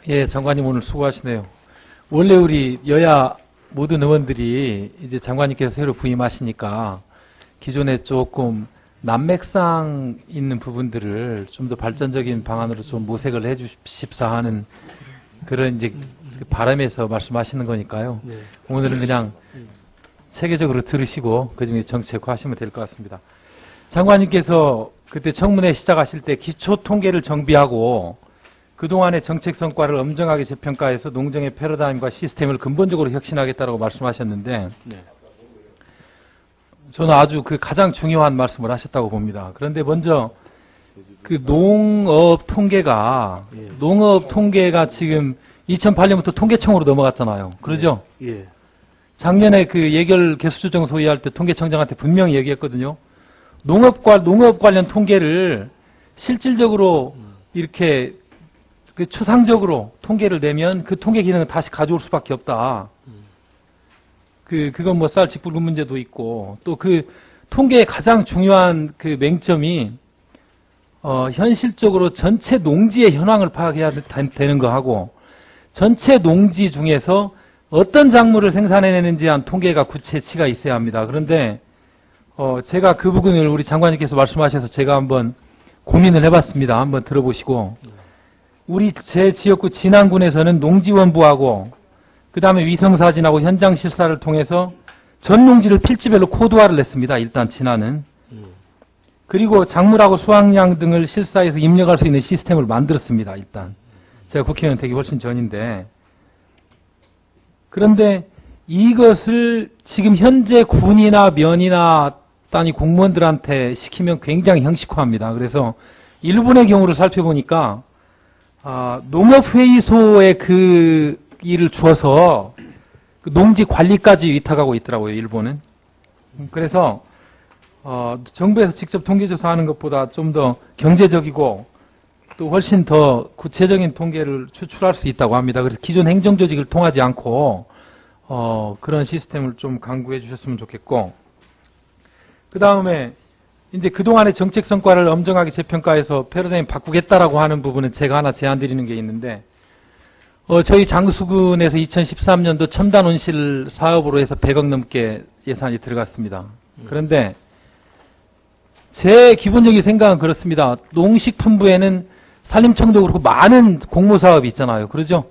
예, 장관님 오늘 수고하시네요. 원래 우리 여야 모든 의원들이 이제 장관님께서 새로 부임하시니까 기존에 조금 난맥상 있는 부분들을 좀 더 발전적인 방안으로 좀 모색을 해 주십사 하는 그런 이제 바람에서 말씀하시는 거니까요. 네. 오늘은 그냥 체계적으로 들으시고 그중에 정책화하시면 될 것 같습니다. 장관님께서 그때 청문회 시작하실 때 기초 통계를 정비하고 그동안의 정책 성과를 엄정하게 재평가해서 농정의 패러다임과 시스템을 근본적으로 혁신하겠다고 말씀하셨는데 네. 저는 아주 그 가장 중요한 말씀을 하셨다고 봅니다. 그런데 먼저 그 농업 통계가 지금 2008년부터 통계청으로 넘어갔잖아요. 그러죠? 예. 작년에 그 예결 개수조정 소위할 때 통계청장한테 분명히 얘기했거든요. 농업 관련 통계를 실질적으로 이렇게 그 추상적으로 통계를 내면 그 통계 기능을 다시 가져올 수밖에 없다. 그건 뭐 쌀 직불금 문제도 있고 또 그 통계의 가장 중요한 그 맹점이 현실적으로 전체 농지의 현황을 파악해야 되는 거하고 전체 농지 중에서 어떤 작물을 생산해내는지 한 통계가 구체치가 있어야 합니다. 그런데 제가 그 부분을 우리 장관님께서 말씀하셔서 제가 한번 고민을 해봤습니다. 한번 들어보시고 우리 제 지역구 진안군에서는 농지원부하고 그 다음에 위성사진하고 현장 실사를 통해서 전 농지를 필지별로 코드화를 냈습니다. 일단 진안은. 그리고 작물하고 수확량 등을 실사해서 입력할 수 있는 시스템을 만들었습니다. 일단. 제가 국회의원 되기 훨씬 전인데. 그런데 이것을 지금 현재 군이나 면이나 단위 공무원들한테 시키면 굉장히 형식화합니다. 그래서 일본의 경우를 살펴보니까 농업회의소에 그 일을 주어서 그 농지 관리까지 위탁하고 있더라고요. 일본은. 그래서 정부에서 직접 통계조사하는 것보다 좀 더 경제적이고 또 훨씬 더 구체적인 통계를 추출할 수 있다고 합니다. 그래서 기존 행정조직을 통하지 않고 그런 시스템을 좀 강구해 주셨으면 좋겠고 그 다음에 이제 그동안의 정책 성과를 엄정하게 재평가해서 패러다임 바꾸겠다라고 하는 부분은 제가 하나 제안 드리는 게 있는데 저희 장수군에서 2013년도 첨단 온실 사업으로 해서 100억 넘게 예산이 들어갔습니다. 그런데 제 기본적인 생각은 그렇습니다. 농식품부에는 산림청도 그렇고 많은 공모사업이 있잖아요. 그러죠?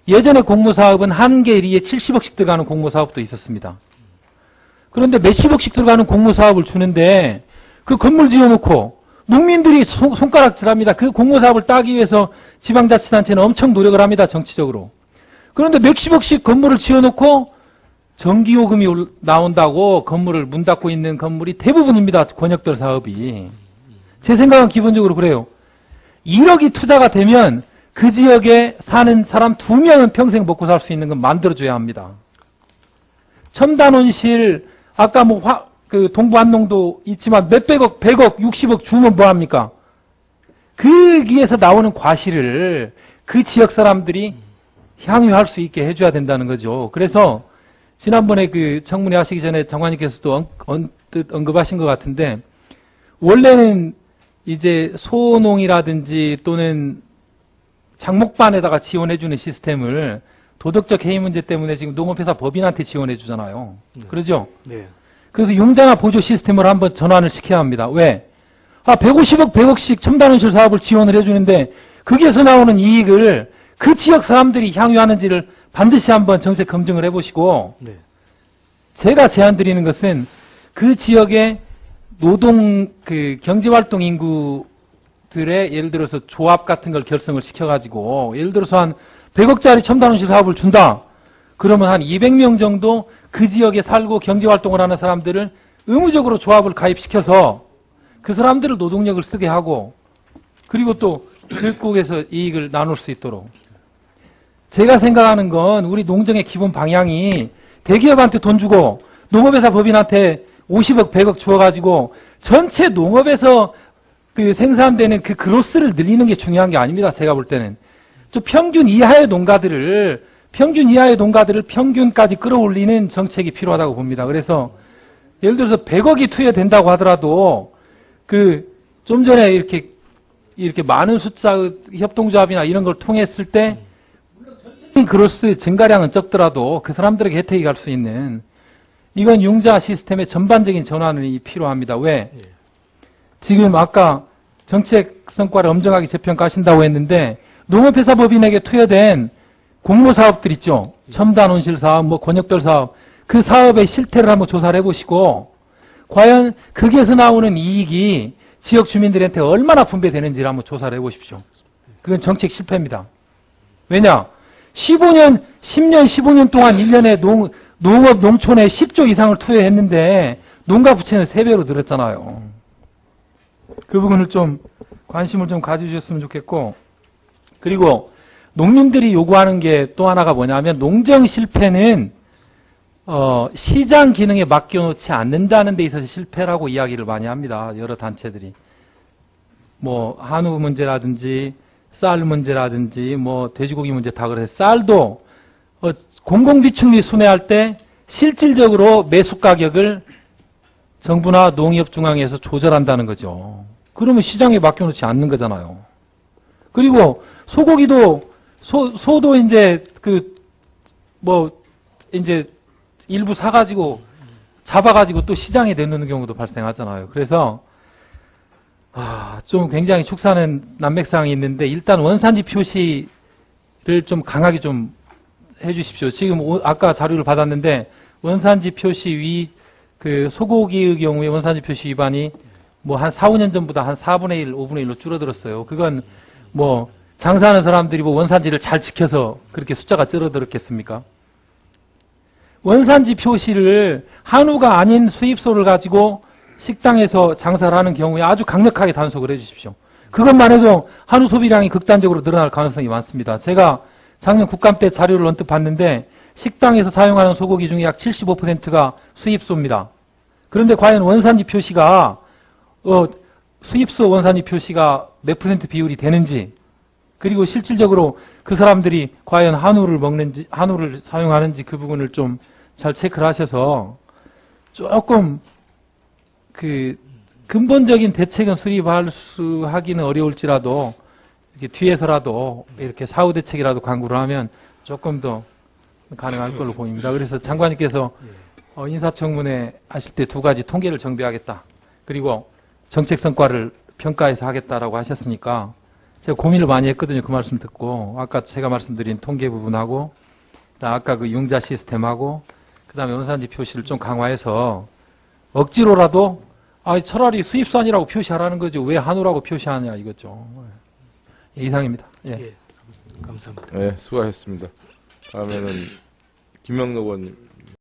예전에 공모사업은 한 개 일위에 70억씩 들어가는 공모사업도 있었습니다. 그런데 몇십억씩 들어가는 공모사업을 주는데 그 건물 지어놓고 농민들이 손가락질합니다. 그 공모사업을 따기 위해서 지방자치단체는 엄청 노력을 합니다. 정치적으로. 그런데 몇십억씩 건물을 지어놓고 전기요금이 나온다고 건물을 문 닫고 있는 건물이 대부분입니다. 권역별 사업이. 제 생각은 기본적으로 그래요. 1억이 투자가 되면 그 지역에 사는 사람 2명은 평생 먹고 살 수 있는 건 만들어줘야 합니다. 첨단온실 아까 뭐 동부 안농도 있지만 몇백억, 100억, 60억 주면 뭐합니까? 그 위에서 나오는 과실을 그 지역 사람들이 향유할 수 있게 해줘야 된다는 거죠. 그래서 지난번에 그 청문회 하시기 전에 장관님께서도 언뜻 언급하신 것 같은데 원래는 이제 소농이라든지 또는 장목반에다가 지원해주는 시스템을 도덕적 해이 문제 때문에 지금 농업회사 법인한테 지원해주잖아요. 그러죠? 네. 그래서 융자나 보조 시스템을 한번 전환을 시켜야 합니다. 왜? 150억, 100억씩 첨단온실 사업을 지원을 해주는데 거기에서 나오는 이익을 그 지역 사람들이 향유하는지를 반드시 한번 정책 검증을 해보시고 네. 제가 제안 드리는 것은 그 지역의 노동, 경제활동 인구들의 예를 들어서 조합 같은 걸 결성을 시켜가지고 예를 들어서 한 100억짜리 첨단온실 사업을 준다. 그러면 한 200명 정도 그 지역에 살고 경제활동을 하는 사람들을 의무적으로 조합을 가입시켜서 그 사람들을 노동력을 쓰게 하고 그리고 또 교육국에서 이익을 나눌 수 있도록 제가 생각하는 건 우리 농정의 기본 방향이 대기업한테 돈 주고 농업회사 법인한테 50억, 100억 주어가지고 전체 농업에서 그 생산되는 그 그로스를 늘리는 게 중요한 게 아닙니다. 제가 볼 때는. 좀 평균 이하의 농가들을 평균까지 끌어올리는 정책이 필요하다고 봅니다. 그래서 예를 들어서 100억이 투여된다고 하더라도 좀 전에 이렇게 많은 숫자의 협동조합이나 이런 걸 통했을 때 그로스 증가량은 적더라도 그 사람들에게 혜택이 갈 수 있는 이건 융자 시스템의 전반적인 전환이 필요합니다. 왜? 지금 아까 정책 성과를 엄정하게 재평가하신다고 했는데 농업회사법인에게 투여된 공모사업들 있죠. 첨단 온실 사업, 뭐 권역별 사업, 그 사업의 실태를 한번 조사를 해보시고 과연 거기에서 나오는 이익이 지역 주민들한테 얼마나 분배되는지를 한번 조사를 해보십시오. 그건 정책 실패입니다. 왜냐? 10년, 15년 동안 1년에 농업, 농촌에 10조 이상을 투여했는데 농가 부채는 3배로 늘었잖아요. 그 부분을 좀 관심을 좀 가져주셨으면 좋겠고, 그리고 농민들이 요구하는 게 또 하나가 뭐냐면 농정 실패는 시장 기능에 맡겨놓지 않는다는 데 있어서 실패라고 이야기를 많이 합니다. 여러 단체들이. 뭐 한우 문제라든지 쌀 문제라든지 뭐 돼지고기 문제 다 그래서 쌀도 공공비축미 순회할 때 실질적으로 매수 가격을 정부나 농협중앙에서 조절한다는 거죠. 그러면 시장에 맡겨놓지 않는 거잖아요. 그리고 소고기도 소도 이제 이제 일부 사가지고 잡아가지고 또 시장에 내놓는 경우도 발생하잖아요. 그래서 좀 굉장히 축사는 난맥상이 있는데 일단 원산지 표시를 좀 강하게 좀 해주십시오. 지금 아까 자료를 받았는데 원산지 표시 소고기의 경우에 원산지 표시 위반이 뭐 한 4, 5년 전보다 한 4분의 1, 5분의 1로 줄어들었어요. 그건 뭐 장사하는 사람들이 뭐 원산지를 잘 지켜서 그렇게 숫자가 줄어들었겠습니까? 원산지 표시를 한우가 아닌 수입소를 가지고 식당에서 장사를 하는 경우에 아주 강력하게 단속을 해 주십시오. 그것만 해도 한우 소비량이 극단적으로 늘어날 가능성이 많습니다. 제가 작년 국감 때 자료를 언뜻 봤는데 식당에서 사용하는 소고기 중에 약 75%가 수입소입니다. 그런데 과연 원산지 표시가 수입소 원산지 표시가 몇 % 비율이 되는지, 그리고 실질적으로 그 사람들이 과연 한우를 먹는지, 한우를 사용하는지 그 부분을 좀 잘 체크를 하셔서 조금 근본적인 대책은 하기는 어려울지라도 이렇게 뒤에서라도 이렇게 사후 대책이라도 강구를 하면 조금 더 가능할 걸로 보입니다. 그래서 장관님께서 인사청문회 하실 때 2가지 통계를 정비하겠다. 그리고 정책 성과를 평가해서 하겠다라고 하셨으니까 제가 고민을 많이 했거든요. 그 말씀 듣고 아까 제가 말씀드린 통계 부분하고 아까 그 융자 시스템하고 그다음에 원산지 표시를 좀 강화해서 억지로라도 차라리 수입소 아니라고 표시하라는 거죠. 왜 한우라고 표시하냐 이거죠. 이상입니다. 예. 감사합니다. 네, 수고하셨습니다. 다음에는 김명록 의원님.